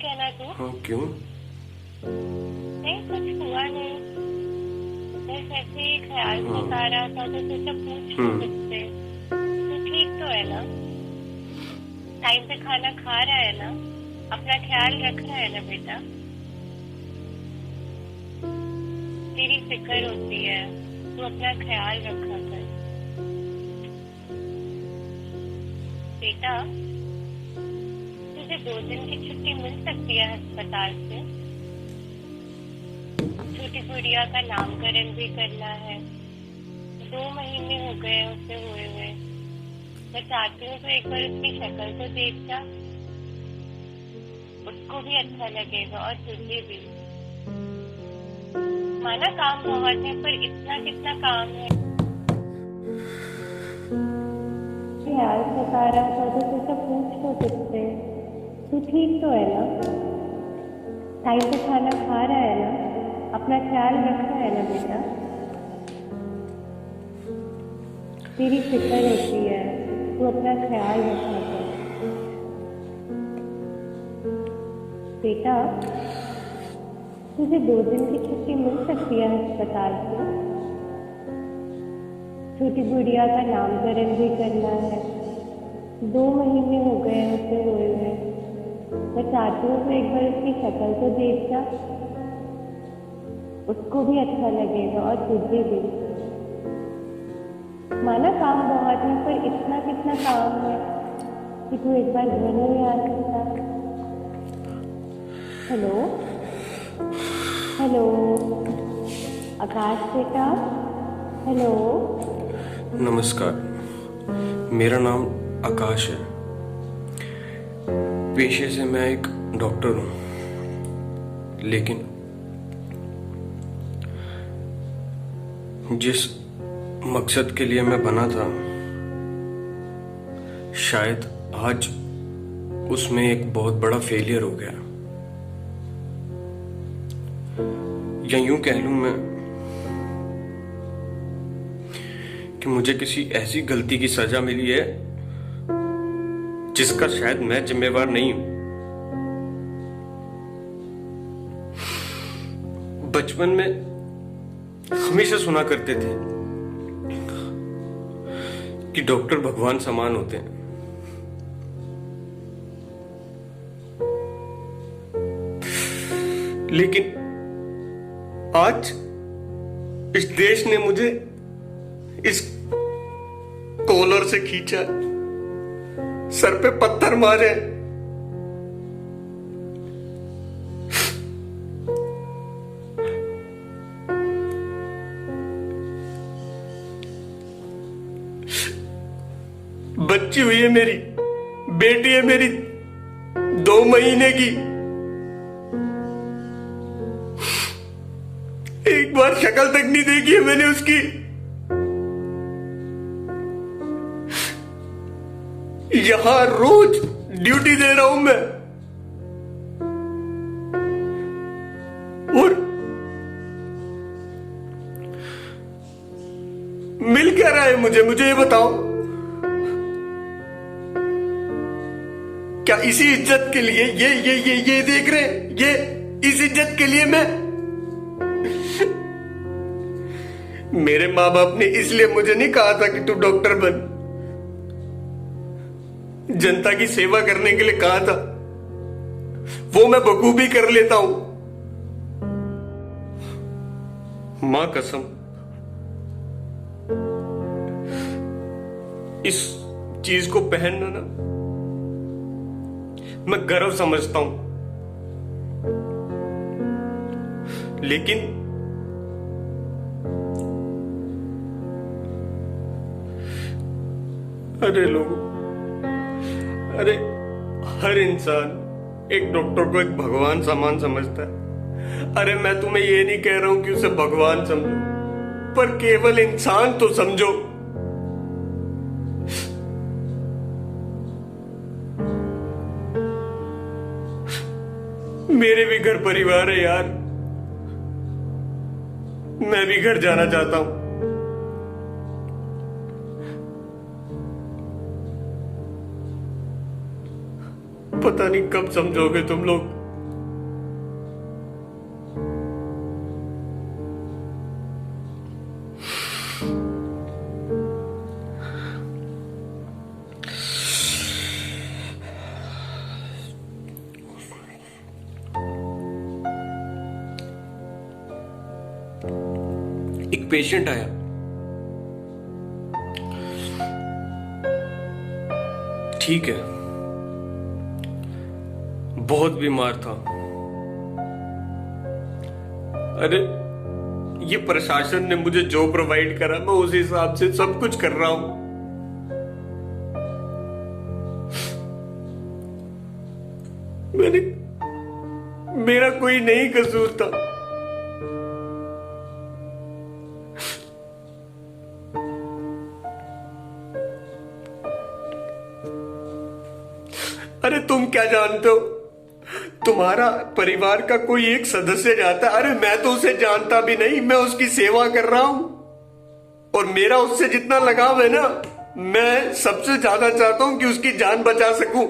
कहना तू। हाँ, क्यों? नहीं, कुछ हुआ नहीं, बस ऐसे ही ख्याल सता रहा था तो सोचा पूछ लूं तुझसे। तू ठीक तो है ना? टाइम पे खाना खा रहा है ना? अपना ख्याल रख रहा है ना बेटा? तेरी फिक्र होती है, तू अपना ख्याल रखा कर बेटा। तुझे 2 दिन की छुट्टी मिल सकती है अस्पताल से। छोटी गुड़िया का नामकरण भी करना है। 2 महीने हो गए उसे हुए हुए। मैं चाहती हूँ तो एक बार उसकी शक्ल तो देख जा, उसको भी अच्छा लगेगा और तुझे भी। माना काम बहुत है, पर इतना कितना काम है। ख्याल सता रहा था तो सोचा पूछ लो तुझसे। तू ठीक तो है ना? टाइम पे खाना खा रहा है ना? अपना ख्याल रख रहा है ना बेटा? तेरी फिक्र होती है, तू अपना ख्याल रखा कर बेटा। तुझे 2 दिन की छुट्टी मिल सकती है अस्पताल से। छोटी गुड़िया का नामकरण भी करना है। 2 महीने हो गए उसे हुए हुए। मैं चाहती हूँ तो एक बार उसकी शक्ल तो देख जा, उसको भी अच्छा लगेगा और तुझे भी। माना काम बहुत है, पर इतना कितना काम है कि तू एक बार घर नहीं आ सकता। हेलो हेलो आकाश बेटा, हेलो। नमस्कार, मेरा नाम आकाश है। पेशे से मैं एक डॉक्टर हूँ, लेकिन जिस मकसद के लिए मैं बना था, शायद आज उसमें एक बहुत बड़ा फेलियर हो गया। या यूं कह लूं मैं कि मुझे किसी ऐसी गलती की सजा मिली है जिसका शायद मैं जिम्मेवार नहीं हूं। बचपन में हमेशा सुना करते थे कि डॉक्टर भगवान समान होते हैं। लेकिन आज इस देश ने मुझे इस कॉलर से खींचा, सर पे पत्थर मारे, बच्ची हुई है मेरी, बेटी है मेरी 2 महीने की। एक बार शक्ल तक नहीं देखी है मैंने उसकी। यहां रोज ड्यूटी दे रहा हूं मैं, और मिल क्या रहा है मुझे ये बताओ। क्या इसी इज्जत के लिए ये देख रहे हैं? ये इस इज्जत के लिए मेरे माँ बाप ने इसलिए मुझे नहीं कहा था कि तू डॉक्टर बन, जनता की सेवा करने के लिए कहा था। वो मैं बखूबी कर लेता हूं। मां कसम, इस चीज को पहनना ना मैं गर्व समझता हूं, लेकिन अरे लोग, अरे हर इंसान एक डॉक्टर को एक भगवान समान समझता है। अरे मैं तुम्हें ये नहीं कह रहा हूं कि उसे भगवान समझो, पर केवल इंसान तो समझो। मेरे भी घर परिवार है यार, मैं भी घर जाना चाहता हूं। पता नहीं कब समझोगे तुम लोग। पेशेंट आया। ठीक है, बहुत बीमार था। अरे ये प्रशासन ने मुझे जो प्रोवाइड करा मैं उस हिसाब से सब कुछ कर रहा हूं। मेरा कोई नहीं कसूर था। अरे तुम क्या जानते हो, तुम्हारा परिवार का कोई एक सदस्य जाता है, अरे मैं तो उसे जानता भी नहीं, मैं उसकी सेवा कर रहा हूं और मेरा उससे जितना लगाव है ना, मैं सबसे ज्यादा चाहता हूं कि उसकी जान बचा सकूं।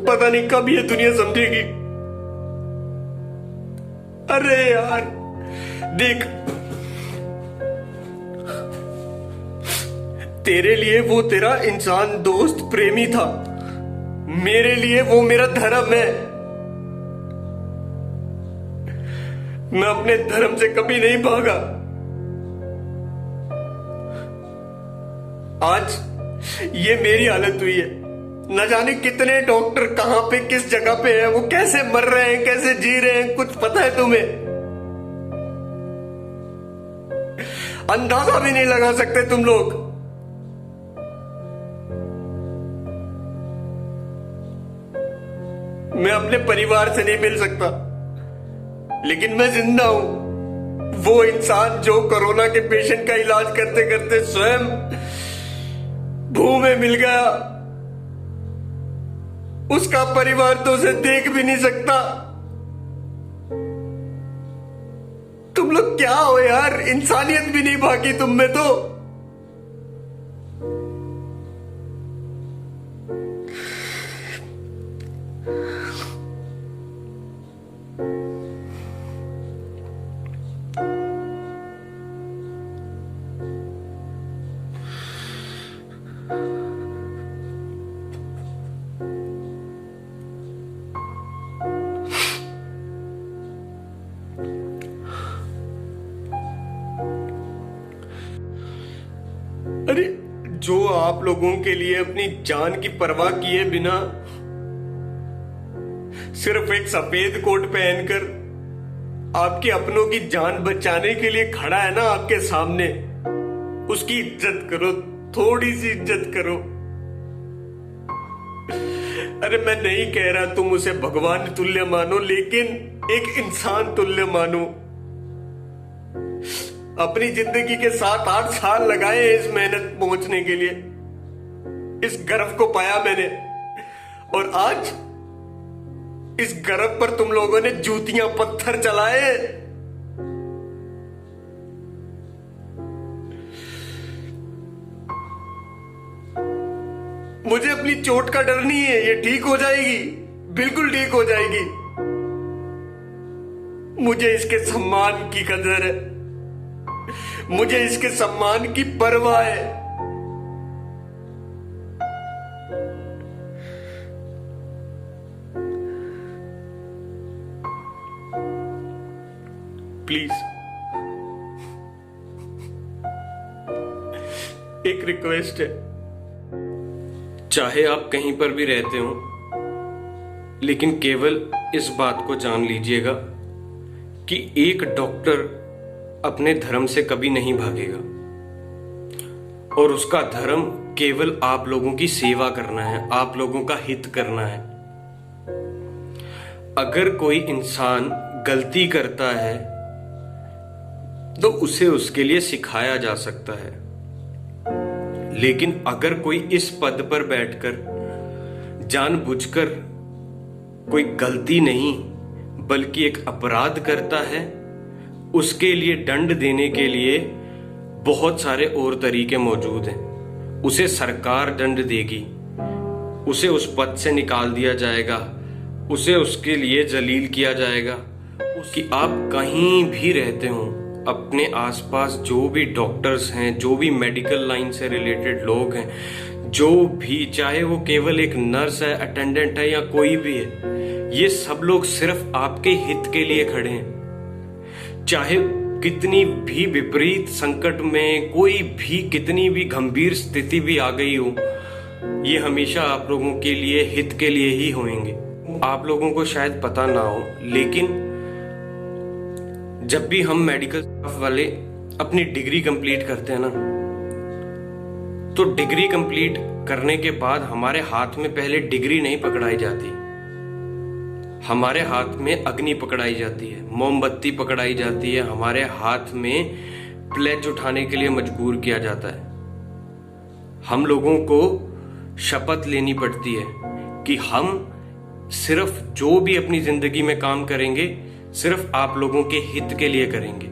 पता नहीं कब ये दुनिया समझेगी। अरे यार देख, तेरे लिए वो तेरा इंसान दोस्त प्रेमी था, मेरे लिए वो मेरा धर्म है। मैं अपने धर्म से कभी नहीं भागा। आज ये मेरी हालत हुई है, न जाने कितने डॉक्टर कहां पे किस जगह पे है, वो कैसे मर रहे हैं, कैसे जी रहे हैं, कुछ पता है तुम्हें? अंदाजा भी नहीं लगा सकते तुम लोग। मैं अपने परिवार से नहीं मिल सकता, लेकिन मैं जिंदा हूं। वो इंसान जो कोरोना के पेशेंट का इलाज करते करते स्वयं भूख में मिल गया, उसका परिवार तो उसे देख भी नहीं सकता। तुम लोग क्या हो यार, इंसानियत भी नहीं भागी तुम में तो। अरे जो आप लोगों के लिए अपनी जान की परवाह किए बिना सिर्फ एक सफेद कोट पहनकर आपके अपनों की जान बचाने के लिए खड़ा है ना आपके सामने, उसकी इज्जत करो, थोड़ी सी इज्जत करो। अरे मैं नहीं कह रहा तुम उसे भगवान तुल्य मानो, लेकिन एक इंसान तुल्य मानो। अपनी जिंदगी के 7-8 साल लगाए इस मेहनत पहुंचने के लिए, इस गर्व को पाया मैंने, और आज इस गर्व पर तुम लोगों ने जूतियां पत्थर चलाए। मुझे अपनी चोट का डर नहीं है, ये ठीक हो जाएगी, बिल्कुल ठीक हो जाएगी। मुझे इसके सम्मान की कदर है, मुझे इसके सम्मान की परवाह है। प्लीज एक रिक्वेस्ट है, चाहे आप कहीं पर भी रहते हो, लेकिन केवल इस बात को जान लीजिएगा कि एक डॉक्टर अपने धर्म से कभी नहीं भागेगा, और उसका धर्म केवल आप लोगों की सेवा करना है, आप लोगों का हित करना है। अगर कोई इंसान गलती करता है तो उसे उसके लिए सिखाया जा सकता है, लेकिन अगर कोई इस पद पर बैठकर जानबूझकर कोई गलती नहीं बल्कि एक अपराध करता है, उसके लिए दंड देने के लिए बहुत सारे और तरीके मौजूद हैं। उसे सरकार दंड देगी, उसे उस पद से निकाल दिया जाएगा, उसे उसके लिए जलील किया जाएगा। कि आप कहीं भी रहते हो, अपने आसपास जो भी डॉक्टर्स हैं, जो भी मेडिकल लाइन से रिलेटेड लोग हैं, जो भी, चाहे वो केवल एक नर्स है, अटेंडेंट है या कोई भी है, ये सब लोग सिर्फ आपके हित के लिए खड़े हैं। चाहे कितनी भी विपरीत संकट में, कोई भी कितनी भी गंभीर स्थिति भी आ गई हो, ये हमेशा आप लोगों के लिए, हित के लिए ही होंगे। आप लोगों को शायद पता ना हो, लेकिन जब भी हम मेडिकल स्टाफ वाले अपनी डिग्री कंप्लीट करते हैं ना, तो डिग्री कंप्लीट करने के बाद हमारे हाथ में पहले डिग्री नहीं पकड़ाई जाती, हमारे हाथ में अग्नि पकड़ाई जाती है, मोमबत्ती पकड़ाई जाती है, हमारे हाथ में प्लेज उठाने के लिए मजबूर किया जाता है। हम लोगों को शपथ लेनी पड़ती है कि हम सिर्फ जो भी अपनी जिंदगी में काम करेंगे, सिर्फ आप लोगों के हित के लिए करेंगे,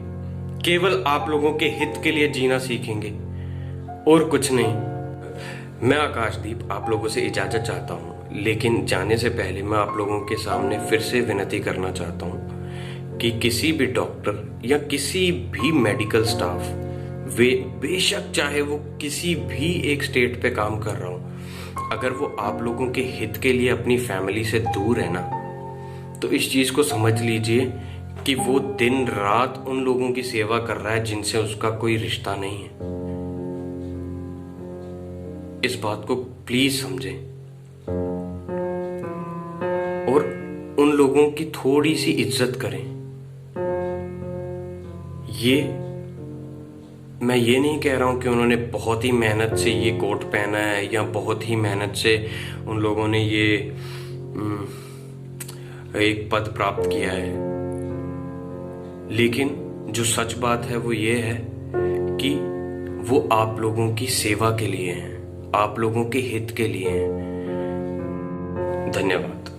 केवल आप लोगों के हित के लिए जीना सीखेंगे और कुछ नहीं। मैं आकाशदीप आप लोगों से इजाजत चाहता हूं, लेकिन जाने से पहले मैं आप लोगों के सामने फिर से विनती करना चाहता हूं कि किसी भी डॉक्टर या किसी भी मेडिकल स्टाफ, वे बेशक चाहे वो किसी भी एक स्टेट पे काम कर रहा हो, अगर वो आप लोगों के हित के लिए अपनी फैमिली से दूर है ना, तो इस चीज को समझ लीजिए कि वो दिन रात उन लोगों की सेवा कर रहा है जिनसे उसका कोई रिश्ता नहीं है। इस बात को प्लीज समझें और उन लोगों की थोड़ी सी इज्जत करें। मैं ये नहीं कह रहा हूं कि उन्होंने बहुत ही मेहनत से ये कोट पहना है या बहुत ही मेहनत से उन लोगों ने ये एक पद प्राप्त किया है, लेकिन जो सच बात है वो ये है कि वो आप लोगों की सेवा के लिए हैं, आप लोगों के हित के लिए हैं। धन्यवाद।